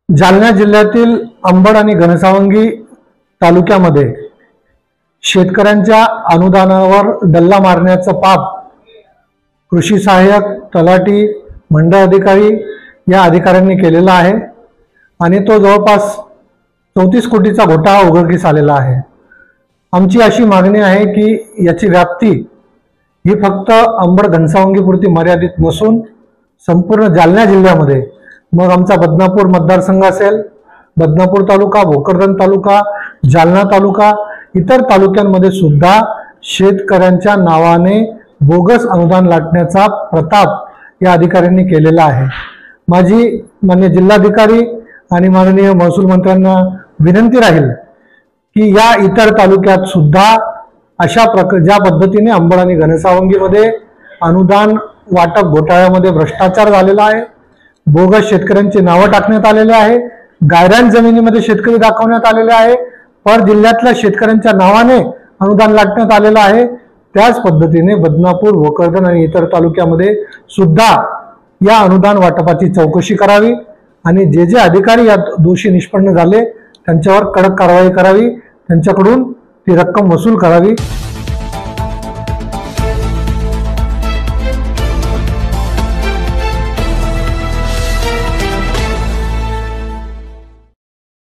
जालना जिल्ह्यातील अंबड आणि घनसावंगी तालुक्यामध्ये शेतकऱ्यांच्या अनुदानावर डल्ला मारण्याचं पाप कृषी सहाय्यक, तलाठी, मंडळ अधिकारी या अधिकाऱ्यांनी केलेला आहे आणि तो जवळपास 34 कोटीचा घोटाळा उघडकीस आलेला आहे। आमची अशी मागणी आहे की याची व्याप्ती ही फक्त अंबड घनसावंगीपुरती मर्यादित नसून संपूर्ण जालना जिल्ह्यामध्ये, मग आमचा बदनापूर मतदारसंघ असेल, बदनापूर तालुका, भोकरदन तालुका, जालना तालुका, इतर तालुक्यांमध्ये सुद्धा शेतकऱ्यांच्या नावाने बोगस अनुदान लाटण्याचा प्रताप या अधिकाऱ्यांनी केलेला आहे। माझी माननीय जिल्हाधिकारी आणि माननीय महसूल मंत्र्यांना विनंती राहील की या इतर तालुक्यात सुद्धा अशा ज्या पद्धतीने अंबड आणि घनसावंगीमध्ये अनुदान वाटप घोटाळ्यामध्ये भ्रष्टाचार झालेला आहे, बोगस शेतकऱ्यांची नावं टाकण्यात आलेले आहे, गायरान जमिनीमध्ये शेतकरी दाखवण्यात आलेले आहे, पर जिल्ह्यातल्या शेतकऱ्यांच्या नावाने अनुदान लाटण्यात आलेलं आहे, त्याच पद्धतीने बदनापूर, भोकरदन आणि इतर तालुक्यामध्ये सुद्धा या अनुदान वाटपाची चौकशी करावी आणि जे जे अधिकारी यात दोषी निष्पन्न झाले त्यांच्यावर कडक कारवाई करावी, त्यांच्याकडून ती रक्कम वसूल करावी।